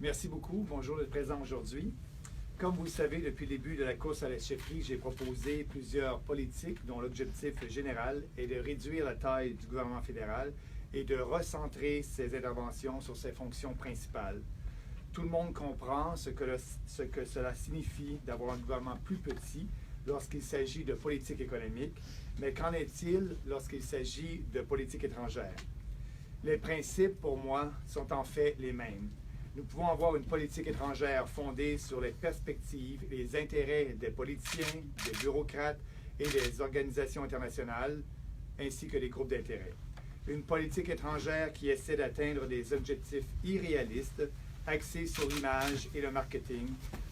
Merci beaucoup. Bonjour d'être présent aujourd'hui. Comme vous le savez, depuis le début de la course à la chefferie, j'ai proposé plusieurs politiques dont l'objectif général est de réduire la taille du gouvernement fédéral et de recentrer ses interventions sur ses fonctions principales. Tout le monde comprend ce que cela signifie d'avoir un gouvernement plus petit lorsqu'il s'agit de politique économique, mais qu'en est-il lorsqu'il s'agit de politique étrangère? Les principes, pour moi, sont en fait les mêmes. Nous pouvons avoir une politique étrangère fondée sur les perspectives et les intérêts des politiciens, des bureaucrates et des organisations internationales, ainsi que des groupes d'intérêt. Une politique étrangère qui essaie d'atteindre des objectifs irréalistes, axés sur l'image et le marketing,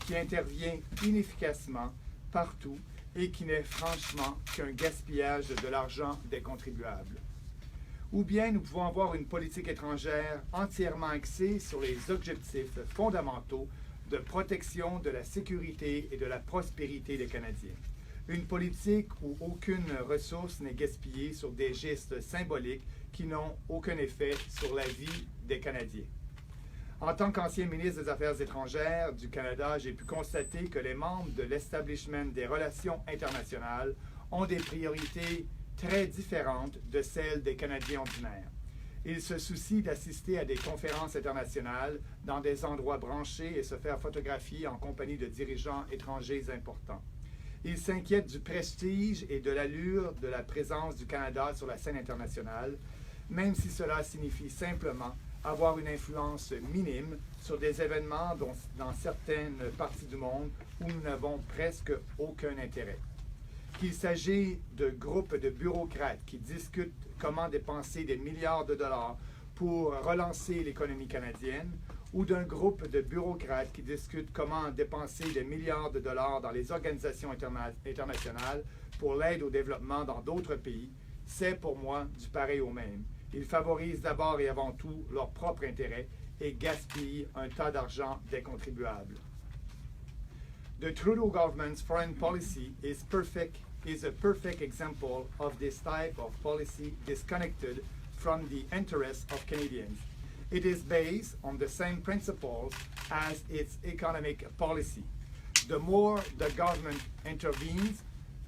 qui intervient inefficacement partout et qui n'est franchement qu'un gaspillage de l'argent des contribuables. Ou bien nous pouvons avoir une politique étrangère entièrement axée sur les objectifs fondamentaux de protection de la sécurité et de la prospérité des Canadiens. Une politique où aucune ressource n'est gaspillée sur des gestes symboliques qui n'ont aucun effet sur la vie des Canadiens. En tant qu'ancien ministre des Affaires étrangères du Canada, j'ai pu constater que les membres de l'establishment des relations internationales ont des priorités très différentes de celles des Canadiens ordinaires. Ils se soucient d'assister à des conférences internationales dans des endroits branchés et se faire photographier en compagnie de dirigeants étrangers importants. Ils s'inquiètent du prestige et de l'allure de la présence du Canada sur la scène internationale, même si cela signifie simplement avoir une influence minime sur des événements dans certaines parties du monde où nous n'avons presque aucun intérêt. Qu'il s'agisse de groupes de bureaucrates qui discutent comment dépenser des milliards de dollars pour relancer l'économie canadienne, ou d'un groupe de bureaucrates qui discutent comment dépenser des milliards de dollars dans les organisations internationales pour l'aide au développement dans d'autres pays, c'est pour moi du pareil au même. Ils favorisent d'abord et avant tout leur propre intérêt et gaspillent un tas d'argent des contribuables. The Trudeau government's foreign policy is a perfect example of this type of policy disconnected from the interests of Canadians. It is based on the same principles as its economic policy. The more the government intervenes,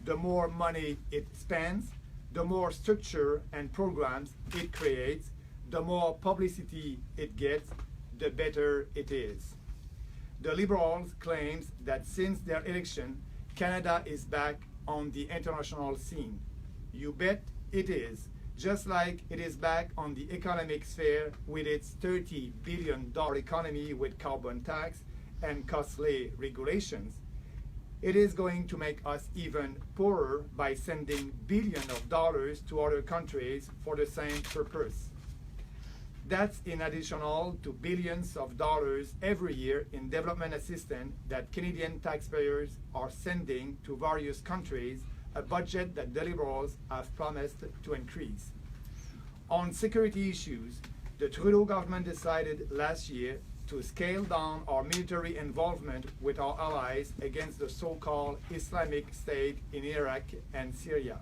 the more money it spends, the more structure and programs it creates, the more publicity it gets, the better it is. The Liberals claim that since their election, Canada is back on the international scene. You bet it is, just like it is back on the economic sphere with its $30 billion economy with carbon tax and costly regulations. It is going to make us even poorer by sending billions of dollars to other countries for the same purpose. That's in addition to billions of dollars every year in development assistance that Canadian taxpayers are sending to various countries, a budget that the Liberals have promised to increase. On security issues, the Trudeau government decided last year to scale down our military involvement with our allies against the so-called Islamic State in Iraq and Syria.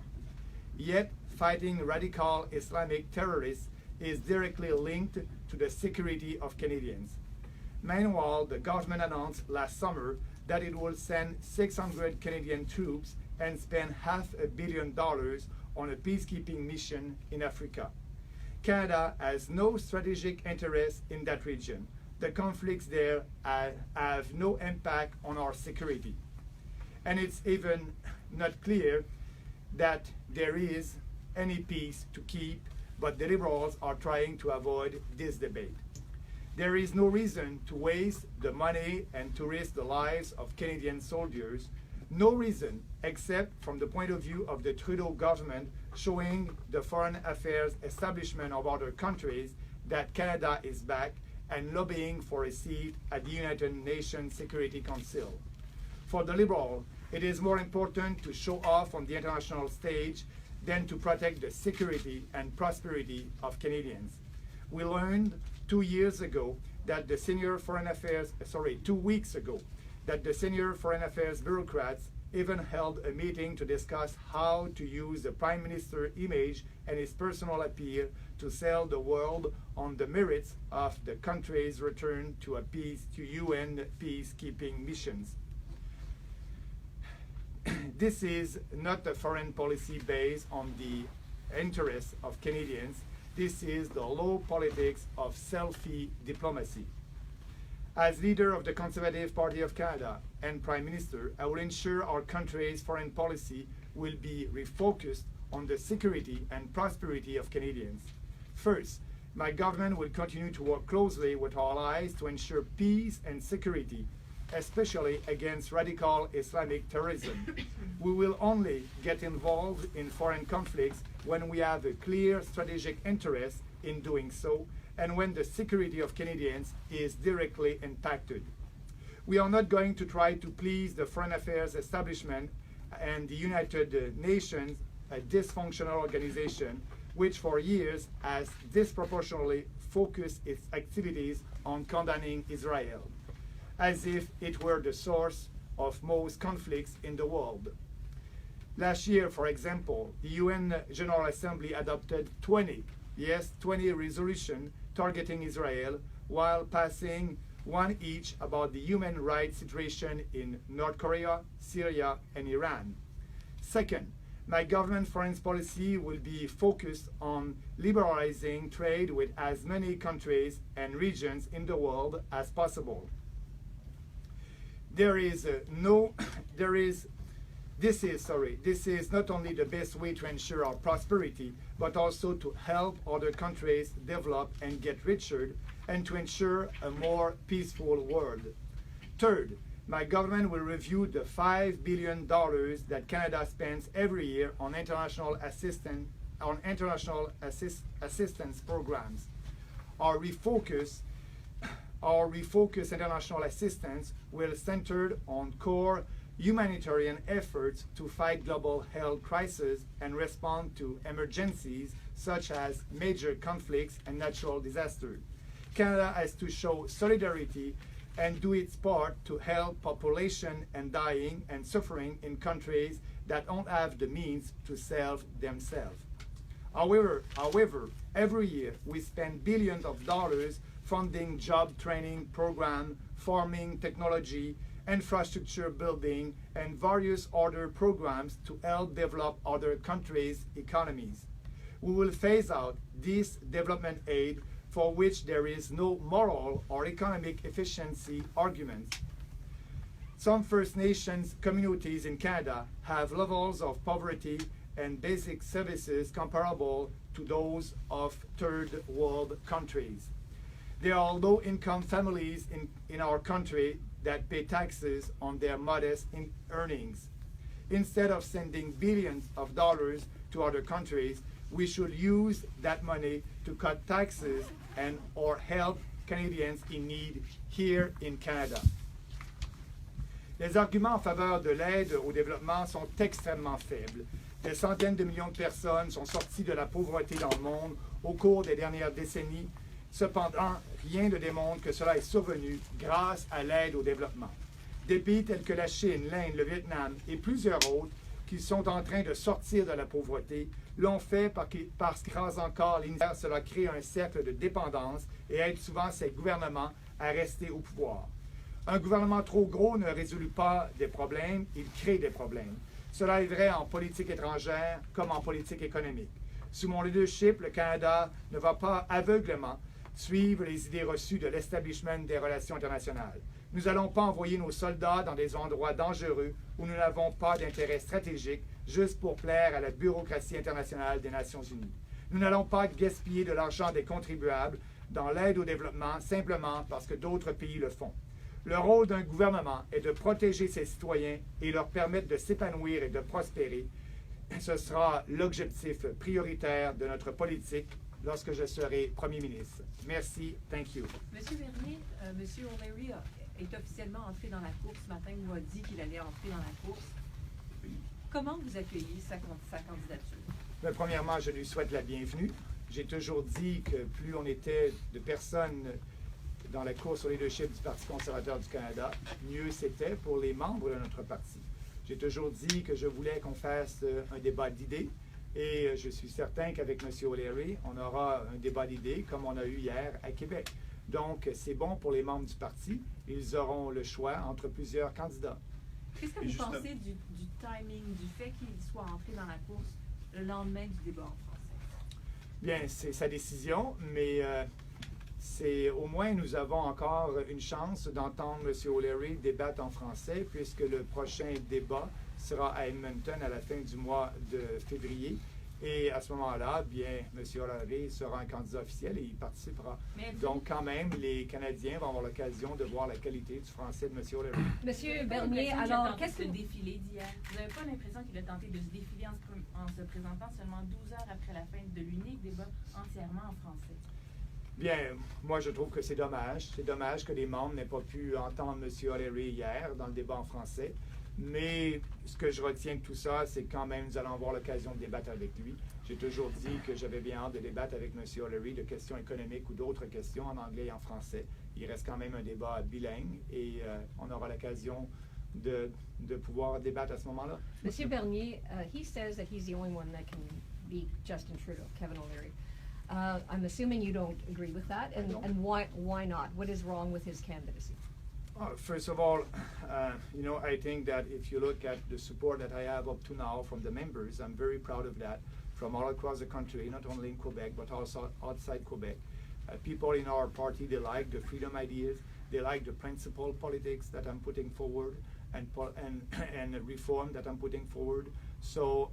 Yet, fighting radical Islamic terrorists is directly linked to the security of Canadians. Meanwhile, the government announced last summer that it will send 600 Canadian troops and spend $500 million on a peacekeeping mission in Africa. Canada has no strategic interest in that region. The conflicts there have no impact on our security. And it's even not clear that there is any peace to keep, but the Liberals are trying to avoid this debate. There is no reason to waste the money and to risk the lives of Canadian soldiers. No reason except from the point of view of the Trudeau government showing the foreign affairs establishment of other countries that Canada is back and lobbying for a seat at the United Nations Security Council. For the Liberal, it is more important to show off on the international stage than to protect the security and prosperity of Canadians. We learned 2 weeks ago that the senior foreign affairs bureaucrats even held a meeting to discuss how to use the Prime Minister's image and his personal appeal to sell the world on the merits of the country's return to UN peacekeeping missions. This is not a foreign policy based on the interests of Canadians. This is the low politics of selfie diplomacy. As leader of the Conservative Party of Canada and Prime Minister, I will ensure our country's foreign policy will be refocused on the security and prosperity of Canadians. First, my government will continue to work closely with our allies to ensure peace and security, especially against radical Islamic terrorism. We will only get involved in foreign conflicts when we have a clear strategic interest in doing so and when the security of Canadians is directly impacted. We are not going to try to please the Foreign Affairs establishment and the United Nations, a dysfunctional organization which for years has disproportionately focused its activities on condemning Israel, as if it were the source of most conflicts in the world. Last year, for example, the UN General Assembly adopted 20 resolutions targeting Israel, while passing one each about the human rights situation in North Korea, Syria, and Iran. Second, my government foreign policy will be focused on liberalizing trade with as many countries and regions in the world as possible. This is not only the best way to ensure our prosperity, but also to help other countries develop and get richer, and to ensure a more peaceful world. Third, my government will review the $5 billion that Canada spends every year on international assistance programs. Our refocused international assistance will center on core humanitarian efforts to fight global health crises and respond to emergencies such as major conflicts and natural disasters. Canada has to show solidarity and do its part to help population and dying and suffering in countries that don't have the means to save themselves. However, every year we spend billions of dollars funding job training programs, farming technology, infrastructure building, and various other programs to help develop other countries' economies. We will phase out this development aid for which there is no moral or economic efficiency argument. Some First Nations communities in Canada have levels of poverty and basic services comparable to those of third world countries. There are low-income families in our country that pay taxes on their modest earnings. Instead of sending billions of dollars to other countries, we should use that money to cut taxes and or help Canadians in need here in Canada. Les arguments en faveur de l'aide au développement sont extrêmement faibles. Des centaines de millions de personnes sont sorties de la pauvreté dans le monde au cours des dernières décennies. Cependant, rien ne démontre que cela est survenu grâce à l'aide au développement. Des pays tels que la Chine, l'Inde, le Vietnam et plusieurs autres qui sont en train de sortir de la pauvreté l'ont fait parce grâce encore l'univers, cela crée un cercle de dépendance et aide souvent ces gouvernements à rester au pouvoir. Un gouvernement trop gros ne résout pas des problèmes, il crée des problèmes. Cela est vrai en politique étrangère comme en politique économique. Sous mon leadership, le Canada ne va pas aveuglément suivre les idées reçues de l'establishment des relations internationales. Nous n'allons pas envoyer nos soldats dans des endroits dangereux où nous n'avons pas d'intérêt stratégique juste pour plaire à la bureaucratie internationale des Nations Unies. Nous n'allons pas gaspiller de l'argent des contribuables dans l'aide au développement simplement parce que d'autres pays le font. Le rôle d'un gouvernement est de protéger ses citoyens et leur permettre de s'épanouir et de prospérer. Ce sera l'objectif prioritaire de notre politique lorsque je serai Premier ministre. Merci. Thank you. Monsieur Vernier, Monsieur O'Leary est officiellement entré dans la course ce matin, nous a dit qu'il allait entrer dans la course. Comment vous accueillez sa candidature? Mais premièrement, je lui souhaite la bienvenue. J'ai toujours dit que plus on était de personnes dans la course au leadership du Parti conservateur du Canada, mieux c'était pour les membres de notre parti. J'ai toujours dit que je voulais qu'on fasse un débat d'idées et je suis certain qu'avec M. O'Leary, on aura un débat d'idées comme on a eu hier à Québec. Donc, c'est bon pour les membres du parti. Ils auront le choix entre plusieurs candidats. Qu'est-ce que vous pensez du timing, du fait qu'il soit entré dans la course le lendemain du débat en français? Bien, c'est sa décision, mais au moins nous avons encore une chance d'entendre M. O'Leary débattre en français, puisque le prochain débat sera à Edmonton à la fin du mois de février. Et à ce moment-là, bien, M. O'Leary sera un candidat officiel et il participera. Donc, quand même, les Canadiens vont avoir l'occasion de voir la qualité du français de M. O'Leary. Monsieur Bernier, alors, qu'est-ce que le défilé d'hier? Vous n'avez pas l'impression qu'il a tenté de se défiler en se présentant seulement 12 heures après la fin de l'unique débat entièrement en français? Bien, moi, je trouve que c'est dommage. C'est dommage que les membres n'aient pas pu entendre M. O'Leary hier dans le débat en français. Mais ce que je retiens de tout ça, c'est quand même nous allons avoir l'occasion de débattre avec lui. J'ai toujours dit que j'avais bien hâte de débattre avec M. O'Leary de questions économiques ou d'autres questions en anglais et en français. Il reste quand même un débat bilingue et on aura l'occasion de pouvoir débattre à ce moment-là. Monsieur Bernier, he says that he's the only one that can beat Justin Trudeau, Kevin O'Leary. I'm assuming you don't agree with that, and why not? What is wrong with his candidacy? First of all, I think that if you look at the support that I have up to now from the members, I'm very proud of that from all across the country, not only in Quebec, but also outside Quebec. People in our party, they like the freedom ideas, they like the principle politics that I'm putting forward and reform that I'm putting forward. So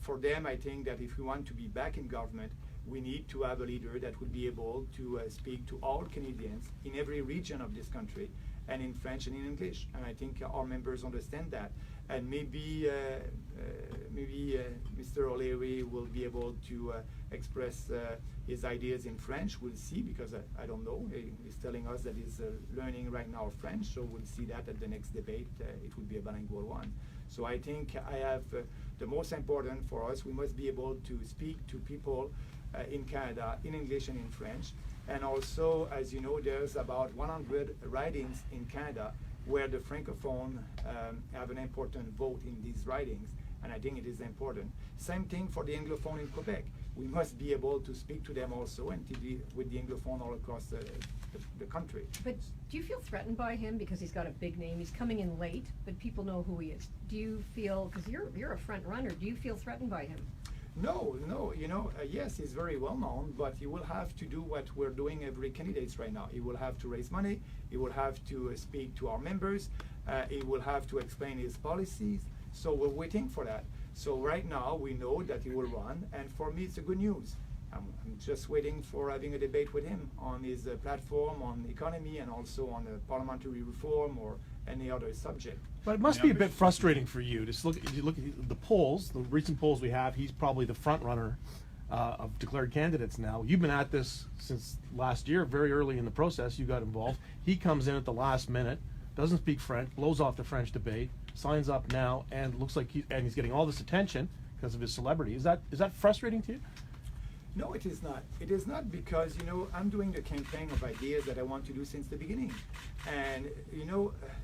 for them, I think that if we want to be back in government, we need to have a leader that will be able to speak to all Canadians in every region of this country, and in French and in English. And I think our members understand that. And maybe Mr. O'Leary will be able to express his ideas in French. We'll see, because I don't know. He's telling us that he's learning right now French, so we'll see that at the next debate. It will be a bilingual one. So I think I have the most important for us, we must be able to speak to people in Canada in English and in French. And also, as you know, there's about 100 ridings in Canada where the Francophone have an important vote in these ridings, and I think it is important. Same thing for the Anglophone in Quebec. We must be able to speak to them also and to deal with the Anglophone all across the country. But do you feel threatened by him because he's got a big name? He's coming in late, but people know who he is. Do you feel, because you're a front runner, do you feel threatened by him? No, yes, he's very well known, but he will have to do what we're doing every candidate right now. He will have to raise money, he will have to speak to our members, he will have to explain his policies, so we're waiting for that. So right now we know that he will run, and for me it's a good news. I'm just waiting for having a debate with him on his platform on economy and also on parliamentary reform or any other subject. But it must be a bit frustrating for you to look at the polls, the recent polls we have. He's probably the front runner of declared candidates now. You've been at this since last year, very early in the process. You got involved. He comes in at the last minute, doesn't speak French, blows off the French debate, signs up now, and looks like he's getting all this attention because of his celebrity. Is that frustrating to you? No, it is not. It is not, because, I'm doing the campaign of ideas that I want to do since the beginning. And,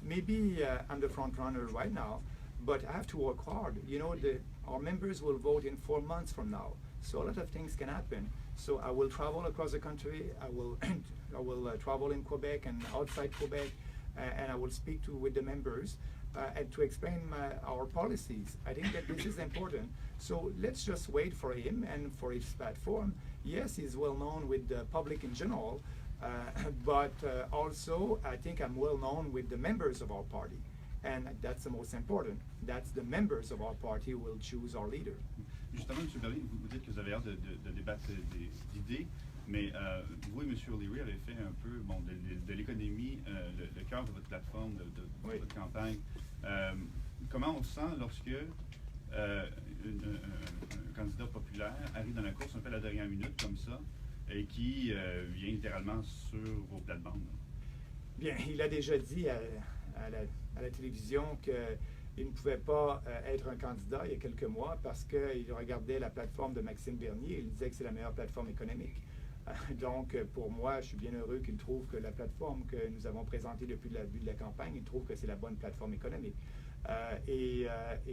maybe I'm the front runner right now, but I have to work hard. Our members will vote in 4 months from now. So a lot of things can happen. So I will travel across the country. I will travel in Quebec and outside Quebec, and I will speak with the members and to explain our policies. I think that this is important. So let's just wait for him and for his platform. Yes, he's well known with the public in general, but also I think I'm well known with the members of our party. And that's the most important. That's the members of our party who will choose our leader. Justement, M. Bernier, vous dites que vous avez hâte de débattre d'idées, mais vous et M. O'Leary avez fait un peu de l'économie le cœur de votre plateforme, de votre campagne. Comment on se sent lorsque un candidat populaire arrive dans la course un peu à la dernière minute comme ça et qui vient littéralement sur vos plates-bandes? Bien, il a déjà dit à la télévision qu'il ne pouvait pas être un candidat il y a quelques mois parce qu'il regardait la plateforme de Maxime Bernier et il disait que c'est la meilleure plateforme économique. Donc, pour moi, je suis bien heureux qu'il trouve que la plateforme que nous avons présentée depuis le début de la campagne, il trouve que c'est la bonne plateforme économique. Et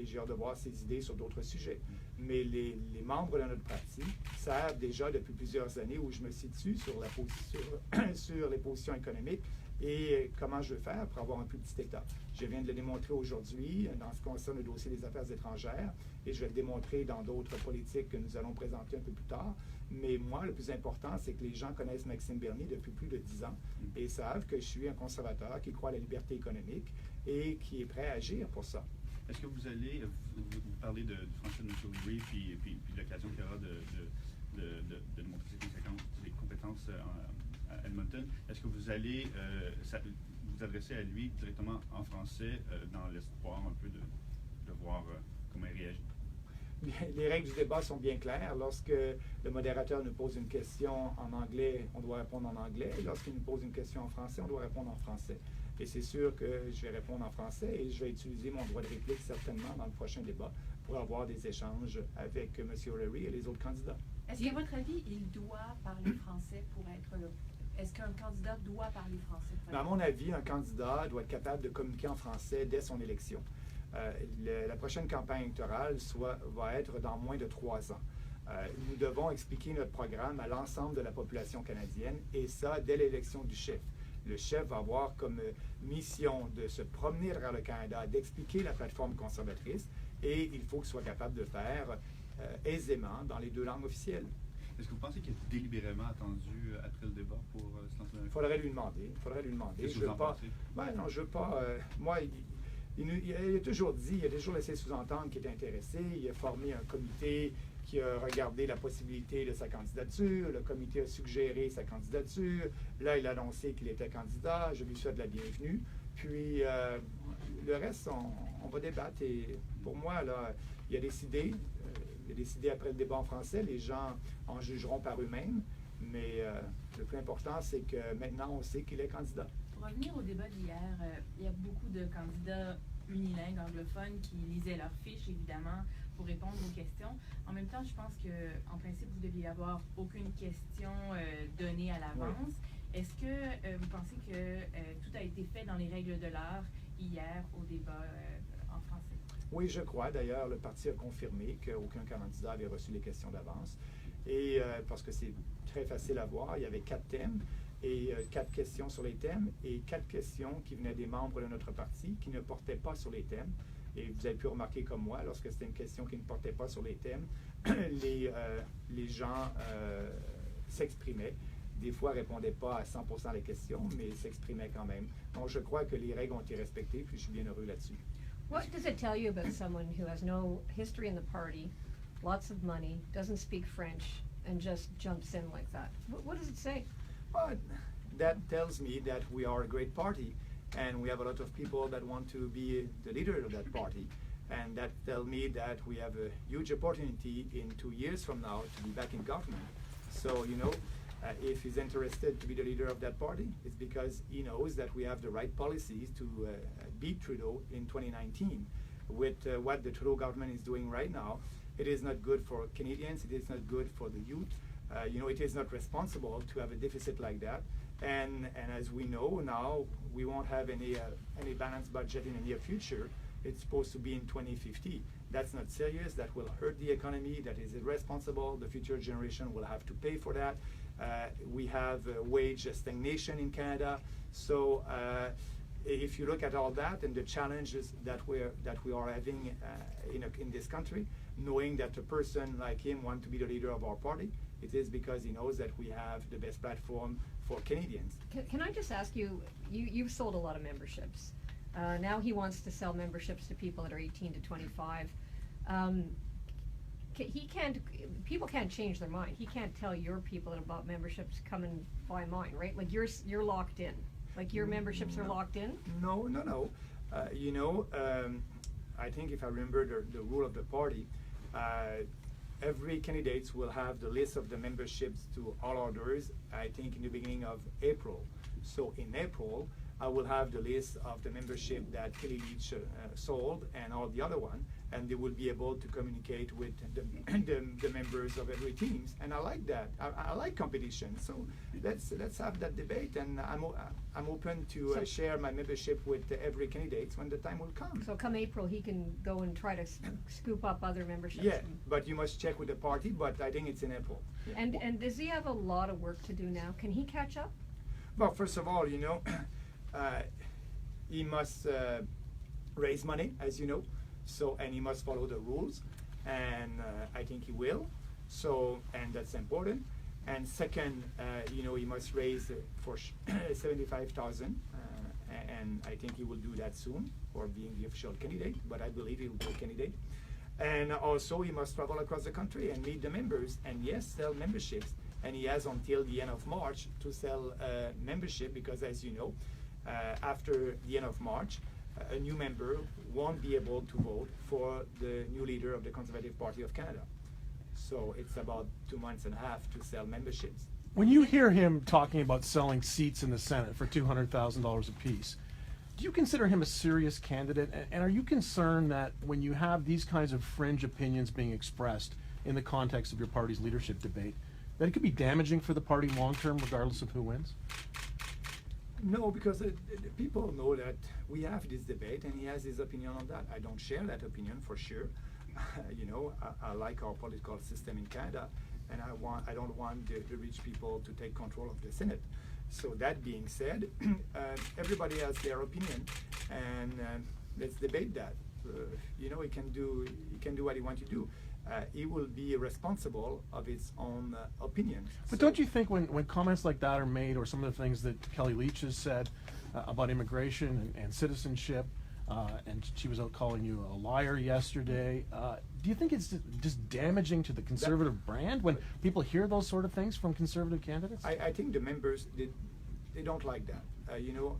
j'ai hâte de voir ses idées sur d'autres sujets. Mais les membres de notre parti savent déjà depuis plusieurs années où je me situe sur les positions économiques et comment je veux faire pour avoir un plus petit État. Je viens de le démontrer aujourd'hui dans ce qui concerne le dossier des affaires étrangères et je vais le démontrer dans d'autres politiques que nous allons présenter un peu plus tard. Mais moi, le plus important, c'est que les gens connaissent Maxime Bernier depuis plus de 10 ans et savent que je suis un conservateur qui croit à la liberté économique et qui est prêt à agir pour ça. Est-ce que vous allez, vous parlez du français de M. Louis, puis de l'occasion qu'il y aura de montrer ses compétences à Edmonton, est-ce que vous allez vous adresser à lui directement en français dans l'espoir un peu de voir comment il réagit? Les règles du débat sont bien claires. Lorsque le modérateur nous pose une question en anglais, on doit répondre en anglais. Lorsqu'il nous pose une question en français, on doit répondre en français. Et c'est sûr que je vais répondre en français et je vais utiliser mon droit de réplique certainement dans le prochain débat pour avoir des échanges avec M. O'Leary et les autres candidats. Est-ce qu'à votre avis, il doit parler français pour être là? Est-ce qu'un candidat doit parler français? À mon avis, un candidat doit être capable de communiquer en français dès son élection. La prochaine campagne électorale va être dans moins de 3 ans. Nous devons expliquer notre programme à l'ensemble de la population canadienne et ça dès l'élection du chef. Le chef va avoir comme mission de se promener vers le Canada, d'expliquer la plateforme conservatrice et il faut qu'il soit capable de le faire aisément dans les 2 langues officielles. Est-ce que vous pensez qu'il est délibérément attendu après le débat pour se lancer dans le... Il faudrait lui demander. Je veux pas... non, je veux pas... moi, il a toujours dit, il a toujours laissé sous-entendre qu'il était intéressé. Il a formé un comité qui a regardé la possibilité de sa candidature. Le comité a suggéré sa candidature. Là, il a annoncé qu'il était candidat. Je lui souhaite la bienvenue. Puis, le reste, on va débattre. Et pour moi, là, il a décidé après le débat en français. Les gens en jugeront par eux-mêmes. Mais le plus important, c'est que maintenant, on sait qu'il est candidat. Pour revenir au débat d'hier, il y a beaucoup de candidats unilingues anglophones qui lisaient leurs fiches, évidemment, pour répondre aux questions. En même temps, je pense qu'en principe, vous ne deviez avoir aucune question donnée à l'avance. Oui. Est-ce que vous pensez que tout a été fait dans les règles de l'art hier au débat en français? Oui, je crois. D'ailleurs, le parti a confirmé qu'aucun candidat avait reçu les questions d'avance. Et parce que c'est très facile à voir, il y avait 4 thèmes. Et 4 questions sur les thèmes et 4 questions qui venaient des membres de notre parti qui ne portaient pas sur les thèmes. Et vous avez pu remarquer comme moi, lorsque c'était une question qui ne portait pas sur les thèmes, les gens s'exprimaient. Des fois, ne répondaient pas à 100% à la question, mais s'exprimaient quand même. Donc, je crois que les règles ont été respectées, puis je suis bien heureux là-dessus. What does it tell you about someone who has no history in the party, lots of money, doesn't speak French, and just jumps in like that? What does it say? But that tells me that we are a great party and we have a lot of people that want to be the leader of that party. And that tells me that we have a huge opportunity in 2 years from now to be back in government. So, if he's interested to be the leader of that party, it's because he knows that we have the right policies to beat Trudeau in 2019. With what the Trudeau government is doing right now, it is not good for Canadians, it is not good for the youth. It is not responsible to have a deficit like that. And as we know now, we won't have any balanced budget in the near future. It's supposed to be in 2050. That's not serious. That will hurt the economy. That is irresponsible. The future generation will have to pay for that. We have wage stagnation in Canada. So if you look at all that and the challenges that we are having in this country, knowing that a person like him wants to be the leader of our party, it is because he knows that we have the best platform for Canadians. Can I just ask you, you've sold a lot of memberships. Now he wants to sell memberships to people that are 18 to 25. People can't change their mind. He can't tell your people that about memberships come and buy mine, right? Like you're locked in. Like your memberships are locked in? No. I think if I remember the rule of the party, every candidate will have the list of the memberships to all orders, I think in the beginning of April. So in April, I will have the list of the membership that Kelly Leach sold and all the other one. and they will be able to communicate with the members of every team. And I like that. I like competition. So let's have that debate, and I'm open to share my membership with every candidate when the time will come. So come April, he can go and try to scoop up other memberships. Yeah, but you must check with the party, but I think it's in April. Yeah. And does he have a lot of work to do now? Can he catch up? Well, first of all, he must raise money, as you know, and he must follow the rules, and I think he will. And that's important. And second, he must raise for 75,000, and I think he will do that soon, for being the official candidate. But I believe he will be a candidate. And also, he must travel across the country and meet the members, and yes, sell memberships. And he has until the end of March to sell membership, because as you know, after the end of March, a new member won't be able to vote for the new leader of the Conservative Party of Canada. So it's about 2.5 months to sell memberships. When you hear him talking about selling seats in the Senate for $200,000 apiece, do you consider him a serious candidate? And are you concerned that when you have these kinds of fringe opinions being expressed in the context of your party's leadership debate, that it could be damaging for the party long term, regardless of who wins? No, because people know that we have this debate, and he has his opinion on that. I don't share that opinion for sure. I like our political system in Canada, and I don't want the rich people to take control of the Senate. So that being said, everybody has their opinion, and let's debate that. He can do what he wants to do. He will be responsible of his own opinions. But don't you think when comments like that are made, or some of the things that Kelly Leach has said about immigration and citizenship, and she was out calling you a liar yesterday, do you think it's just damaging to the conservative brand when people hear those sort of things from conservative candidates? I think the members, they don't like that.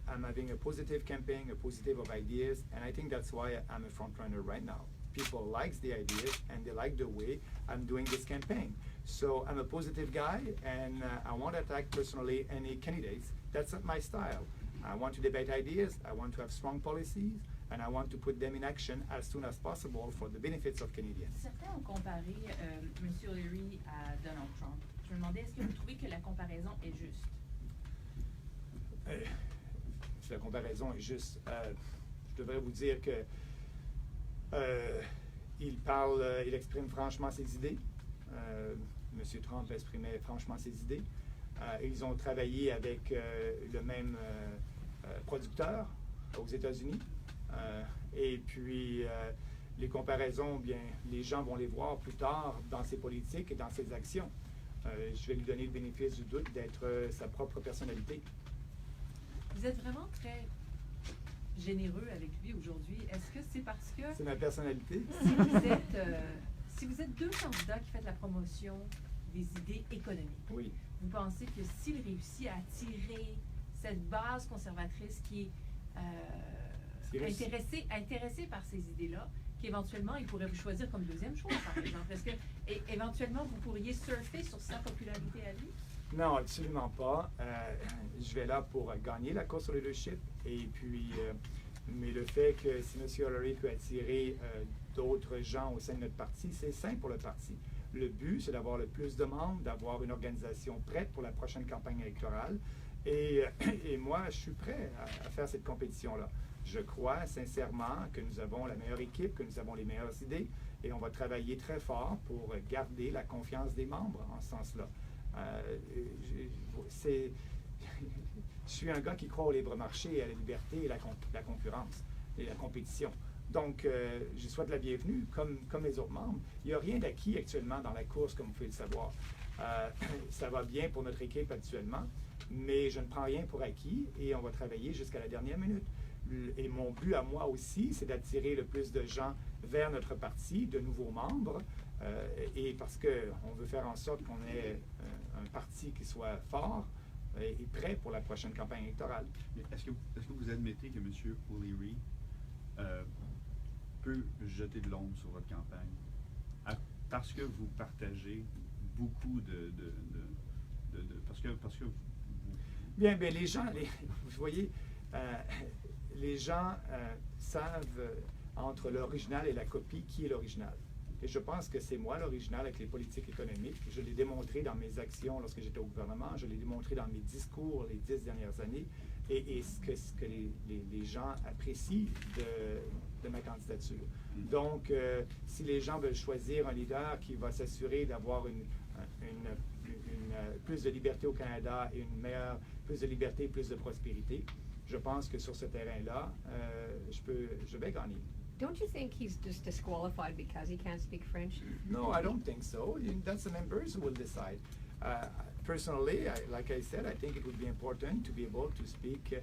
I'm having a positive campaign, a positive of ideas, and I think that's why I'm a front runner right now. People like the ideas, and they like the way I'm doing this campaign. So I'm a positive guy, and I won't attack personally any candidates. That's not my style. I want to debate ideas, I want to have strong policies, and I want to put them in action as soon as possible for the benefits of Canadians. Certains ont comparé M. O'Leary à Donald Trump. Je me demandais, est-ce que vous trouvez que la comparaison est juste? La comparaison est juste. Je devrais vous dire que il exprime franchement ses idées. M. Trump exprimait franchement ses idées. Ils ont travaillé avec le même producteur aux États-Unis. Et puis, les comparaisons, bien, les gens vont les voir plus tard dans ses politiques et dans ses actions. Je vais lui donner le bénéfice du doute d'être sa propre personnalité. Vous êtes vraiment très généreux avec lui aujourd'hui. Est-ce que c'est parce que... C'est ma personnalité. Si vous êtes deux candidats qui faites la promotion des idées économiques, oui. Vous pensez que s'il réussit à attirer cette base conservatrice qui est intéressée par ces idées-là, qu'éventuellement, il pourrait vous choisir comme deuxième choix, par exemple? Est-ce que éventuellement, vous pourriez surfer sur sa popularité à lui? Non, absolument pas. Je vais là pour gagner la course au leadership. Et puis, mais le fait que si M. O'Leary peut attirer d'autres gens au sein de notre parti, c'est sain pour le parti. Le but, c'est d'avoir le plus de membres, d'avoir une organisation prête pour la prochaine campagne électorale. Et moi, je suis prêt à faire cette compétition-là. Je crois sincèrement que nous avons la meilleure équipe, que nous avons les meilleures idées, et on va travailler très fort pour garder la confiance des membres en ce sens-là. Je suis un gars qui croit au libre marché, à la liberté et la concurrence et la compétition. Donc, je souhaite la bienvenue, comme les autres membres. Il n'y a rien d'acquis actuellement dans la course, comme vous pouvez le savoir. Ça va bien pour notre équipe actuellement, mais je ne prends rien pour acquis et on va travailler jusqu'à la dernière minute. Et mon but à moi aussi, c'est d'attirer le plus de gens vers notre parti, de nouveaux membres, et parce qu'on veut faire en sorte qu'on ait un parti qui soit fort et prêt pour la prochaine campagne électorale. Est-ce que vous admettez que M. O'Leary peut jeter de l'ombre sur votre campagne parce que vous partagez beaucoup parce que vous... Bien, les gens, vous voyez, les gens savent entre l'original et la copie, qui est l'original. Et je pense que c'est moi l'original avec les politiques économiques. Je l'ai démontré dans mes actions lorsque j'étais au gouvernement, je l'ai démontré dans mes discours les 10 dernières années, et ce que les gens apprécient de ma candidature. Donc, si les gens veulent choisir un leader qui va s'assurer d'avoir plus de liberté au Canada et plus de liberté, plus de prospérité, je pense que sur ce terrain-là, je vais gagner. Don't you think he's just disqualified because he can't speak French? No, I don't think so. That's the members who will decide. Personally, like I said, I think it would be important to be able to speak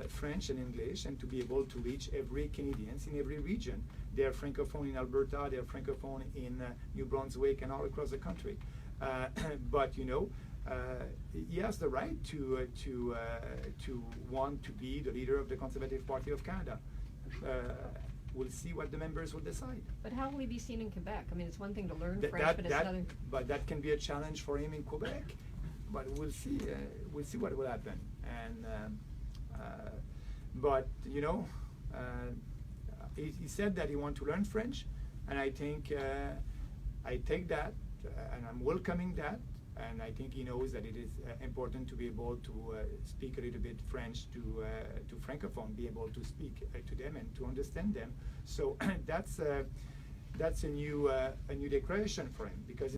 French and English and to be able to reach every Canadian in every region. They're francophone in Alberta, they're francophone in New Brunswick and all across the country. But you know, he has the right to want to be the leader of the Conservative Party of Canada. We'll see what the members will decide. But how will he be seen in Quebec? I mean, it's one thing to learn French, but it's another. But that can be a challenge for him in Quebec. But we'll see. We'll see what will happen. And but you know, he said that he wants to learn French, and I think I take that, and I'm welcoming that. And I think he knows that it is important to be able to speak a little bit French to francophone, be able to speak to them and to understand them. So that's a new declaration for him, because